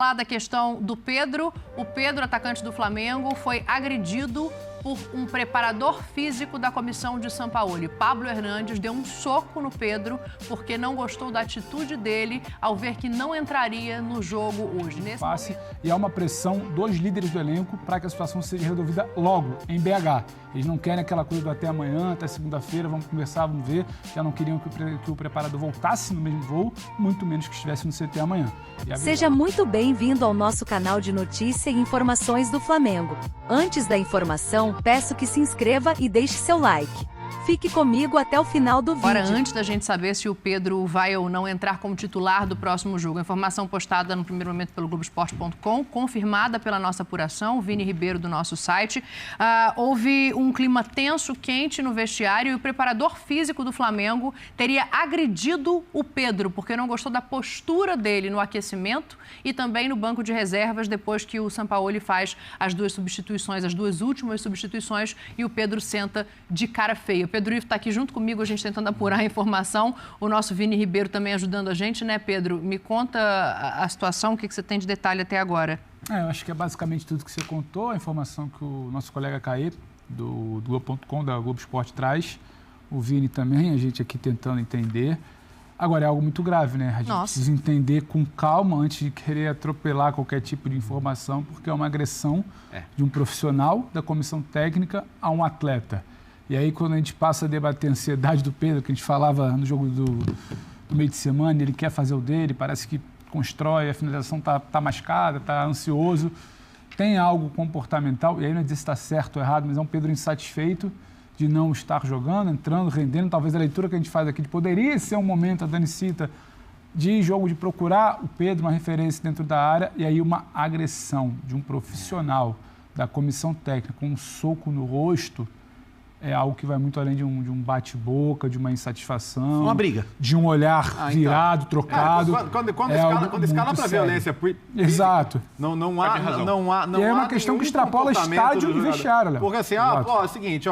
Falar da questão do Pedro. O Pedro, atacante do Flamengo, foi agredido por um preparador físico da comissão de Sampaoli. Pablo Hernandes deu um soco no Pedro porque não gostou da atitude dele ao ver que não entraria no jogo hoje. E há uma pressão dos líderes do elenco para que a situação seja resolvida logo, em BH. Eles não querem aquela coisa do até amanhã, até segunda-feira, vamos conversar, vamos ver. Já não queriam que o preparador voltasse no mesmo voo, muito menos que estivesse no CT amanhã. Seja muito bem-vindo ao nosso canal de notícia e informações do Flamengo. Antes da informação, peço que se inscreva e deixe seu like. Fique comigo até o final do vídeo. Agora, antes da gente saber se o Pedro vai ou não entrar como titular do próximo jogo, a informação postada no primeiro momento pelo Globoesporte.com, confirmada pela nossa apuração, Vini Ribeiro do nosso site, houve um clima tenso, quente no vestiário e o preparador físico do Flamengo teria agredido o Pedro, porque não gostou da postura dele no aquecimento e também no banco de reservas, depois que o Sampaoli faz as duas substituições, as duas últimas substituições, e o Pedro senta de cara feia. O Pedro Ivo está aqui junto comigo, a gente tentando apurar a informação. O nosso Vini Ribeiro também ajudando a gente, né, Pedro? Me conta a situação, o que você tem de detalhe até agora. Eu acho que é basicamente tudo que você contou, a informação que o nosso colega Caê, do Globo.com, da Globo Esporte, traz. O Vini também, a gente aqui tentando entender. Agora, é algo muito grave, né? A gente precisa entender com calma antes de querer atropelar qualquer tipo de informação, porque é uma agressão de um profissional da comissão técnica a um atleta. E aí, quando a gente passa a debater a ansiedade do Pedro, que a gente falava no jogo do meio de semana, ele quer fazer o dele, parece que constrói, a finalização está mascada, está ansioso, tem algo comportamental, e aí não é dizer se está certo ou errado, mas é um Pedro insatisfeito de não estar jogando, entrando, rendendo. Talvez a leitura que a gente faz aqui poderia ser um momento, a Dani cita, de jogo, de procurar o Pedro, uma referência dentro da área, e aí uma agressão de um profissional da comissão técnica com um soco no rosto, é algo que vai muito além de um bate-boca, de uma insatisfação. Uma briga. De um olhar virado, trocado. Quando escala para violência. Exato. Não há. E é uma questão que extrapola estádio e vestiário. Porque assim, é o seguinte,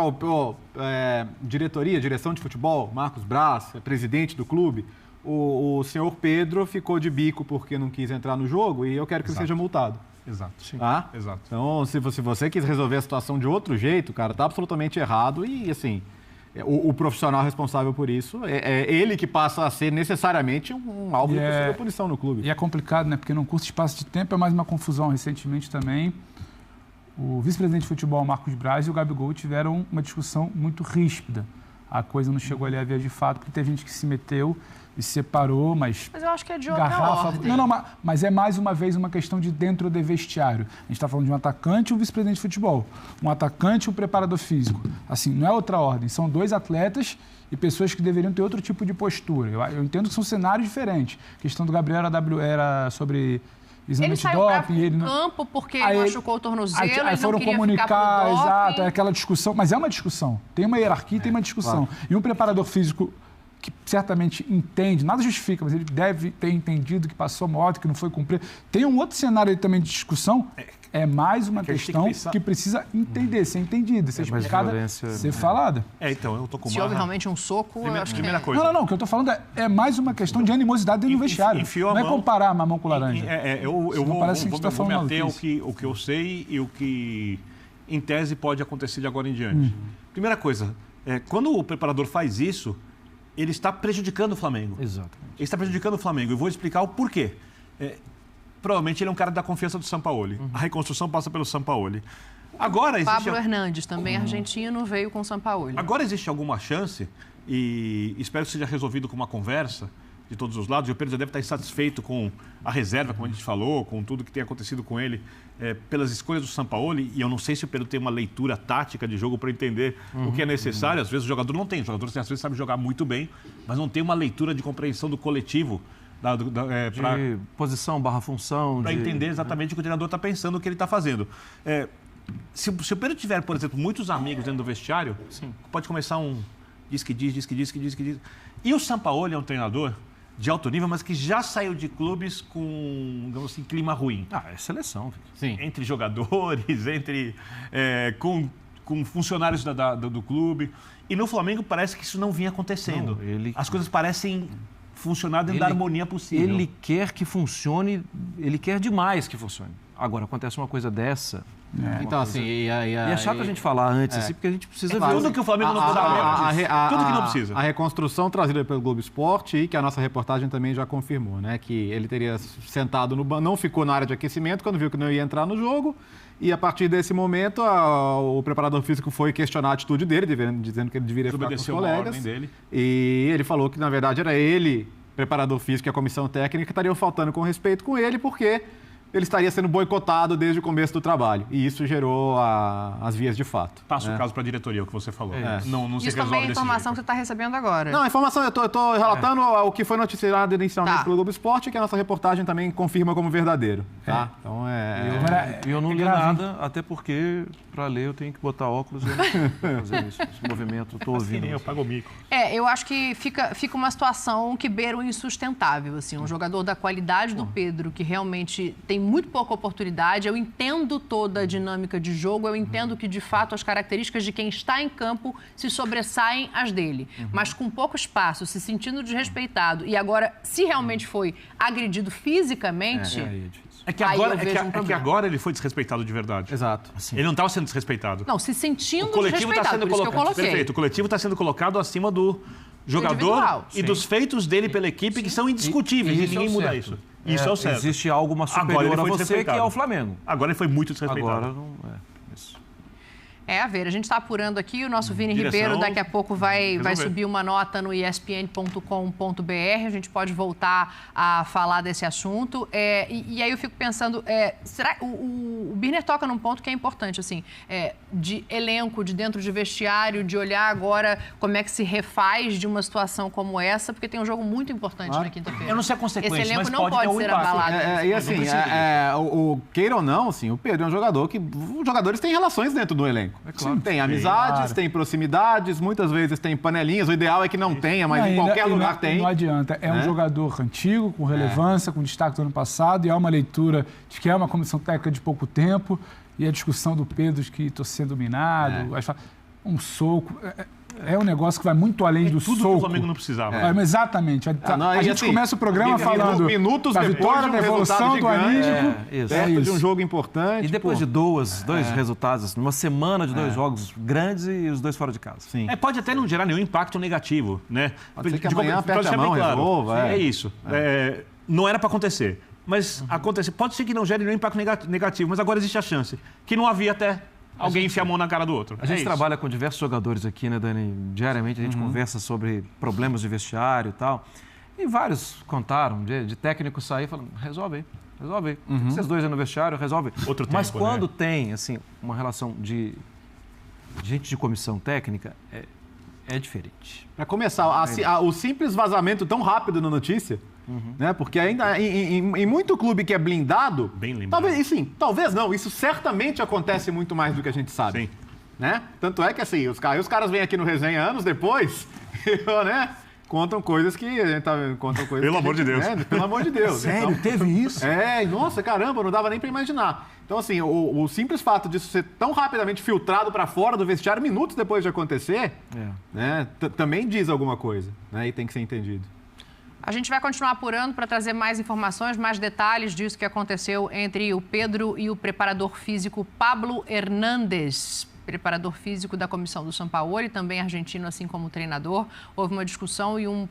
direção de futebol, Marcos Braz, presidente do clube, o senhor Pedro ficou de bico porque não quis entrar no jogo e eu quero que ele seja multado. Exato. Sim. Tá? Exato. Então, se você quis resolver a situação de outro jeito, cara, tá absolutamente errado e, assim, o profissional responsável por isso é ele que passa a ser necessariamente um alvo de possível punição no clube. E é complicado, né? Porque num curto espaço de tempo é mais uma confusão. Recentemente também, o vice-presidente de futebol, Marcos Braz, e o Gabigol tiveram uma discussão muito ríspida. A coisa não chegou ali a ver de fato, porque teve gente que se meteu e se separou, mas eu acho que é de outra ordem. Mas é mais uma vez uma questão de dentro do vestiário. A gente está falando de um atacante e um vice-presidente de futebol. Um atacante e um preparador físico. Assim, não é outra ordem. São dois atletas e pessoas que deveriam ter outro tipo de postura. Eu entendo que são cenários diferentes. A questão do Gabriel era sobre exame de doping. Ele saiu campo porque machucou o tornozelo, aí foram comunicar, exato, é aquela discussão. Mas é uma discussão. Tem uma hierarquia, tem uma discussão. Claro. E um preparador físico que certamente entende, nada justifica, mas ele deve ter entendido que passou uma ordem, que não foi cumprida. Tem um outro cenário aí também de discussão, é mais uma questão que precisa entender, ser entendida, ser explicada, ser falada. Então, eu tô com Se houve realmente um soco, eu acho primeira coisa. Não, o que eu estou falando é mais uma questão de animosidade dentro do vestiário. Não é comparar mamão com laranja. Eu vou me ater ao que eu sei e o que, em tese, pode acontecer de agora em diante. Primeira coisa, quando o preparador faz isso, ele está prejudicando o Flamengo. Exatamente. Ele está prejudicando o Flamengo. Eu vou explicar o porquê. Provavelmente ele é um cara da confiança do Sampaoli. A reconstrução passa pelo Sampaoli. Agora existe... Pablo Hernandes, também argentino, veio com o Sampaoli. Agora existe alguma chance, e espero que seja resolvido com uma conversa de todos os lados, e o Pedro já deve estar insatisfeito com a reserva, como a gente falou, com tudo que tem acontecido com ele, pelas escolhas do Sampaoli, e eu não sei se o Pedro tem uma leitura tática de jogo para entender o que é necessário. Às vezes o jogador não tem, o jogador às vezes sabe jogar muito bem, mas não tem uma leitura de compreensão do coletivo, de posição / função. Para entender exatamente o que o treinador está pensando, o que ele está fazendo. Se o Pedro tiver, por exemplo, muitos amigos dentro do vestiário, pode começar um diz que diz. E o Sampaoli é um treinador de alto nível, mas que já saiu de clubes com, digamos assim, clima ruim. É seleção. Sim. Entre jogadores, com funcionários do clube. E no Flamengo parece que isso não vinha acontecendo. As coisas parecem funcionar dentro da harmonia possível. Ele quer que funcione, ele quer demais que funcione. Agora, acontece uma coisa dessa... Então, assim... E é chato a gente falar antes, assim, porque a gente precisa ver... Tudo que o Flamengo não precisa. Tudo que não precisa. A reconstrução trazida pelo Globo Esporte e que a nossa reportagem também já confirmou, né? Que ele teria sentado no banco, não ficou na área de aquecimento quando viu que não ia entrar no jogo. E a partir desse momento, o preparador físico foi questionar a atitude dele, dizendo que ele deveria ficar com os colegas. Dele. E ele falou que, na verdade, era ele, preparador físico e a comissão técnica, estariam faltando com respeito com ele, porque ele estaria sendo boicotado desde o começo do trabalho. E isso gerou as vias de fato. Passa o caso para a diretoria, o que você falou. Não se isso resolve também é desse informação jeito. que você está recebendo agora. Não, a informação, eu estou relatando o que foi noticiado inicialmente pelo Globo Esporte, que a nossa reportagem também confirma como verdadeiro. Tá? Então, eu não li nada, até porque, para ler, eu tenho que botar óculos e eu não tô fazendo isso. Esse movimento, estou ouvindo. Eu pago o mico. Eu acho que fica uma situação que beira o insustentável. Assim, um jogador da qualidade do Pedro, que realmente tem muito pouca oportunidade. Eu entendo toda a dinâmica de jogo, eu entendo que, de fato, as características de quem está em campo se sobressaem às dele. Mas com pouco espaço, se sentindo desrespeitado e agora, se realmente foi agredido fisicamente... É que agora ele foi desrespeitado de verdade. Exato. Ele não estava sendo desrespeitado. Não, se sentindo o coletivo desrespeitado, está sendo por isso que eu coloquei. Perfeito. O coletivo está sendo colocado acima do jogador e dos feitos dele pela equipe, que são indiscutíveis, e ninguém muda isso. Isso é o certo. Existe algo superior a você, que é o Flamengo. Agora ele foi muito desrespeitado. Agora não isso. A ver, a gente está apurando aqui, o nosso Vini Ribeiro daqui a pouco vai subir uma nota no espn.com.br, a gente pode voltar a falar desse assunto. E aí eu fico pensando, será o Birner toca num ponto que é importante, assim, de elenco, de dentro de vestiário, de olhar agora como é que se refaz de uma situação como essa, porque tem um jogo muito importante na quinta-feira. Eu não sei a consequência, esse elenco mas não pode ser abalado. E assim, queira ou não, assim, o Pedro é um jogador que... Os jogadores têm relações dentro do elenco. Claro. Tem amizades, tem proximidades, muitas vezes tem panelinhas. O ideal é que não tenha, mas em qualquer lugar tem. Não adianta. É um jogador antigo, com relevância, com destaque do ano passado, e há uma leitura de que é uma comissão técnica de pouco tempo, e a discussão do Pedro de que estou sendo dominado, um soco... É um negócio que vai muito além do tudo soco. Que o Flamengo não precisava. Exatamente. A gente começa o programa falando minutos da vitória, da evolução, do anímico. Perto de um jogo importante. E depois de dois resultados, numa semana de dois jogos grandes e os dois fora de casa. Sim. Pode até não gerar nenhum impacto negativo, né? Pode ser que amanhã aperte a mão, resolva. É isso. Não era para acontecer. Mas acontecer. Pode ser que não gere nenhum impacto negativo, mas agora existe a chance. Que não havia até... Alguém enfia a mão na cara do outro. A gente trabalha com diversos jogadores aqui, né, Dani? Diariamente a gente conversa sobre problemas de vestiário e tal. E vários contaram de técnico sair falando, resolve aí. Vocês dois aí no vestiário, resolve. Mas quando tem, assim, uma relação de gente de comissão técnica, é diferente. Para começar, o simples vazamento tão rápido na notícia... Né? Porque ainda em muito clube que é blindado, bem lembrado. Talvez não, isso certamente acontece muito mais do que a gente sabe. Sim. Né? Tanto é que assim, os caras vêm aqui no Resenha anos depois, né? Contam coisas que a gente tá vendo. Pelo amor de Deus. Pelo amor de Deus. Sério? Então, teve isso? Nossa, caramba, não dava nem para imaginar. Então, assim, o simples fato disso ser tão rapidamente filtrado para fora do vestiário, minutos depois de acontecer, né? Também diz alguma coisa, né? E tem que ser entendido. A gente vai continuar apurando para trazer mais informações, mais detalhes disso que aconteceu entre o Pedro e o preparador físico Pablo Hernández, preparador físico da comissão do Sampaoli, também argentino, assim como treinador. Houve uma discussão e um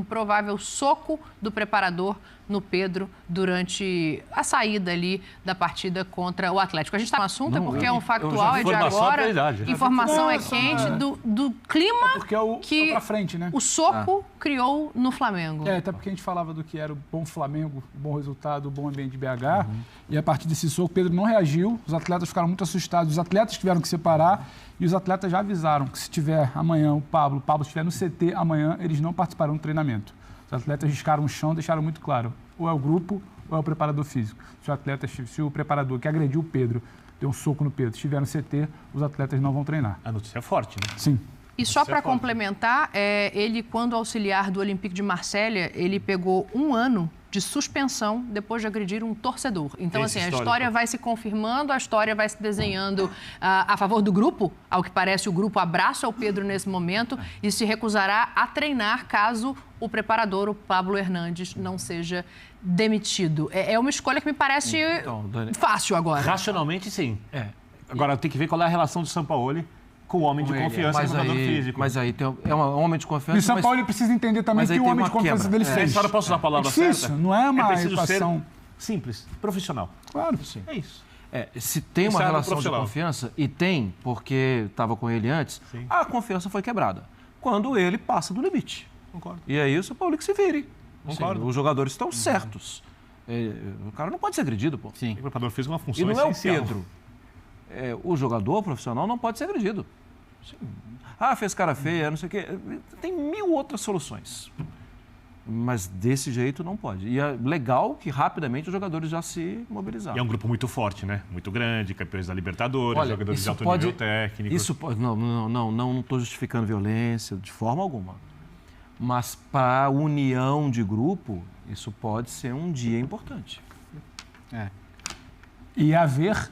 provável soco do preparador no Pedro durante a saída ali da partida contra o Atlético. A gente está no assunto porque é um factual, é de agora. Informação é quente do clima que pra frente, né? o soco criou no Flamengo. Até porque a gente falava do que era o bom Flamengo, o bom resultado, o bom ambiente de BH. E a partir desse soco, Pedro não reagiu. Os atletas ficaram muito assustados. Os atletas tiveram que separar e os atletas já avisaram que se tiver amanhã o Pablo estiver no CT amanhã, eles não participarão do treinamento. Os atletas riscaram o chão, deixaram muito claro. Ou é o grupo ou é o preparador físico. Se o preparador que agrediu o Pedro deu um soco no Pedro, estiver no CT, os atletas não vão treinar. A notícia é forte, né? Sim. E só para complementar, ele, quando auxiliar do Olympique de Marselha, ele pegou 1 ano de suspensão depois de agredir um torcedor. Então, assim, a história vai se confirmando, a história vai se desenhando a favor do grupo. Ao que parece, o grupo abraça o Pedro nesse momento e se recusará a treinar caso o preparador, o Pablo Hernandes, não seja demitido. É uma escolha que me parece fácil agora. Racionalmente, sim. Agora, tem que ver qual é a relação do Sampaoli com o homem de confiança, com o jogador físico. Mas aí é um homem de confiança. E o Sampaoli precisa entender também que o homem de confiança dele fez. Eu posso usar a palavra difícil, certa? Não é uma equação ser simples, profissional. Claro, sim. É isso. Se tem uma relação de confiança, e tem, porque estava com ele antes, a confiança foi quebrada. Quando ele passa do limite. Concordo. E aí o Sampaoli que se vire. Concordo. Os jogadores estão certos. O cara não pode ser agredido, pô. Sim. O preparador fez uma função essencial. E não essencial. é o Pedro. O jogador profissional não pode ser agredido. Fez cara feia, não sei o quê. Tem 1000 outras soluções. Mas desse jeito não pode. E é legal que rapidamente os jogadores já se mobilizaram. E é um grupo muito forte, né? Muito grande, campeões da Libertadores, jogadores de alto nível técnico. Isso pode. Não estou justificando violência de forma alguma. Mas para a união de grupo, isso pode ser um dia importante. E haver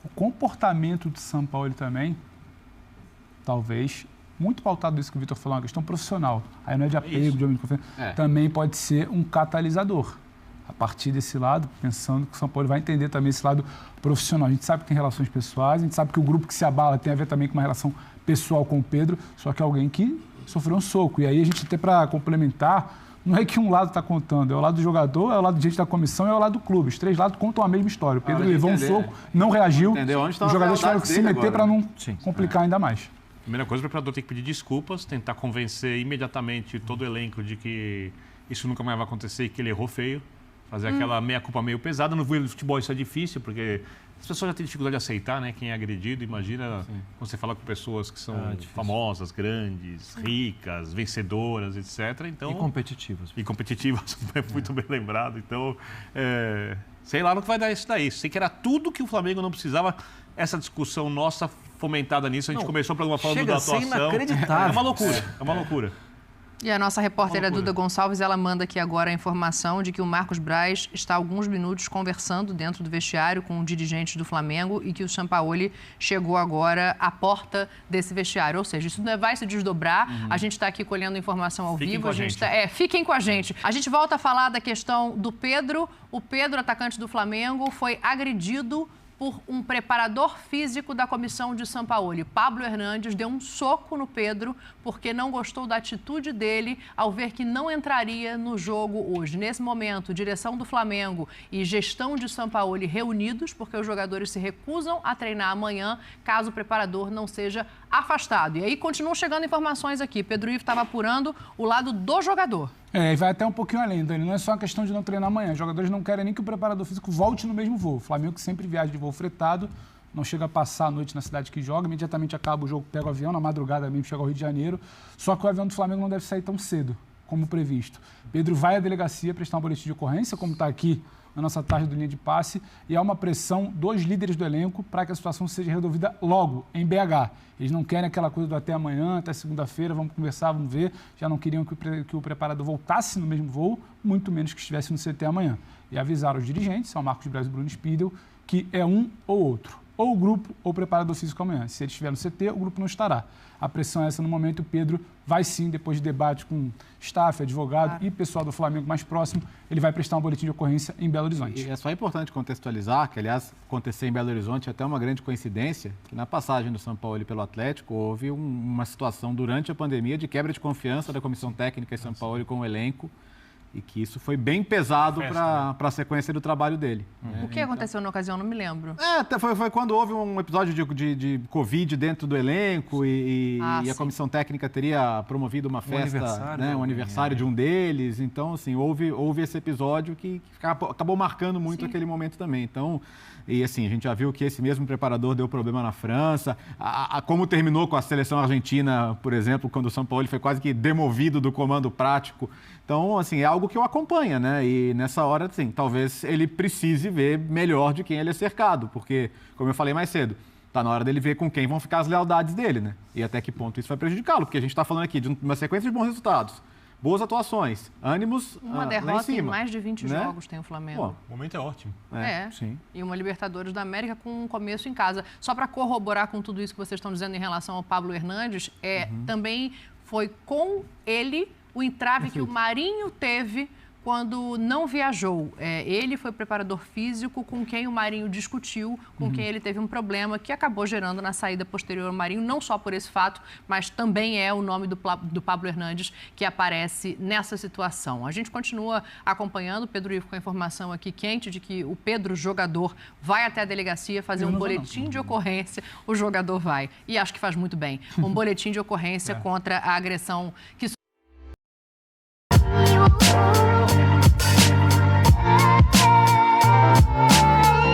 o comportamento de Sampaoli também, talvez, muito pautado nisso que o Vitor falou, uma questão profissional. Aí não é de apego, de homem de confiança. Também pode ser um catalisador. A partir desse lado, pensando que o Sampaoli vai entender também esse lado profissional. A gente sabe que tem relações pessoais, a gente sabe que o grupo que se abala tem a ver também com uma relação pessoal com o Pedro, só que é alguém que sofreu um soco. E aí a gente, até para complementar, não é que um lado está contando, é o lado do jogador, é o lado de gente da comissão e é o lado do clube. Os 3 lados contam a mesma história. O Pedro levou um soco, não reagiu, os jogadores tiveram que se meter para não complicar ainda mais. Primeira coisa, o preparador tem que pedir desculpas, tentar convencer imediatamente todo o elenco de que isso nunca mais vai acontecer e que ele errou feio. Fazer aquela meia-culpa meio pesada. No futebol isso é difícil, porque as pessoas já têm dificuldade de aceitar, né? Quem é agredido. Imagina quando você fala com pessoas que são famosas, grandes, ricas, vencedoras, etc. Então, e competitivas. E competitivas, muito bem lembrado. Então, sei lá no que vai dar isso daí. Sei que era tudo que o Flamengo não precisava. Essa discussão nossa fomentada nisso. A gente começou o programa falando da atuação. Inacreditável. É uma loucura, é uma loucura. E a nossa repórter Duda Gonçalves, ela manda aqui agora a informação de que o Marcos Braz está há alguns minutos conversando dentro do vestiário com o dirigente do Flamengo e que o Sampaoli chegou agora à porta desse vestiário. Ou seja, isso vai se desdobrar. A gente está aqui colhendo informação ao vivo. Fiquem com a gente. A gente volta a falar da questão do Pedro. O Pedro, atacante do Flamengo, foi agredido por um preparador físico da comissão de Sampaoli. Pablo Hernandes deu um soco no Pedro porque não gostou da atitude dele ao ver que não entraria no jogo hoje. Nesse momento, direção do Flamengo e gestão de Sampaoli reunidos, porque os jogadores se recusam a treinar amanhã caso o preparador não seja afastado. E aí continuam chegando informações aqui. Pedro Ivo estava apurando o lado do jogador. E vai até um pouquinho além, Dani. Não é só uma questão de não treinar amanhã. Os jogadores não querem nem que o preparador físico volte no mesmo voo. O Flamengo que sempre viaja de voo fretado, não chega a passar a noite na cidade que joga, imediatamente acaba o jogo, pega o avião, na madrugada mesmo chega ao Rio de Janeiro. Só que o avião do Flamengo não deve sair tão cedo como previsto. Pedro vai à delegacia prestar um boletim de ocorrência, como está aqui na nossa tarde do Linha de Passe, e há uma pressão dos líderes do elenco para que a situação seja resolvida logo, em BH. Eles não querem aquela coisa do até amanhã, até segunda-feira, vamos conversar, vamos ver. Já não queriam que o preparador voltasse no mesmo voo, muito menos que estivesse no CT amanhã. E avisaram os dirigentes, São Marcos Braz e Bruno Spindel, que é um ou outro. Ou o grupo ou o preparador físico amanhã. Se ele estiver no CT, o grupo não estará. A pressão é essa no momento. O Pedro vai sim, depois de debate com staff, advogado e pessoal do Flamengo mais próximo, ele vai prestar um boletim de ocorrência em Belo Horizonte. E é só importante contextualizar que, aliás, acontecer em Belo Horizonte é até uma grande coincidência, que na passagem do Sampaoli pelo Atlético houve uma situação durante a pandemia de quebra de confiança da comissão técnica e Sampaoli com o elenco, e que isso foi bem pesado para a sequência do trabalho dele. O que aconteceu na ocasião? Não me lembro. Foi quando houve um episódio de Covid dentro do elenco e a comissão técnica teria promovido uma festa, um aniversário de um deles. Então, assim, houve esse episódio que acabou marcando muito aquele momento também. Então, e assim, a gente já viu que esse mesmo preparador deu problema na França. Como terminou com a seleção argentina, por exemplo, quando o Sampaoli foi quase que demovido do comando prático. Então, assim, é algo que o acompanha, né? E nessa hora, assim, talvez ele precise ver melhor de quem ele é cercado, porque, como eu falei mais cedo, está na hora dele ver com quem vão ficar as lealdades dele, né? E até que ponto isso vai prejudicá-lo, porque a gente está falando aqui de uma sequência de bons resultados, boas atuações, ânimos uma derrota em mais de 20 jogos tem o Flamengo. O momento é ótimo. Sim. E uma Libertadores da América com um começo em casa. Só para corroborar com tudo isso que vocês estão dizendo em relação ao Pablo Hernandes, também foi com ele o entrave que o Marinho teve quando não viajou. Ele foi preparador físico com quem o Marinho discutiu, com quem ele teve um problema que acabou gerando na saída posterior ao Marinho, não só por esse fato, mas também é o nome do Pablo Hernandes que aparece nessa situação. A gente continua acompanhando, Pedro Ivo, com a informação aqui quente de que o Pedro, jogador, vai até a delegacia fazer um boletim de ocorrência. O jogador vai. E acho que faz muito bem. Um boletim de ocorrência contra a agressão que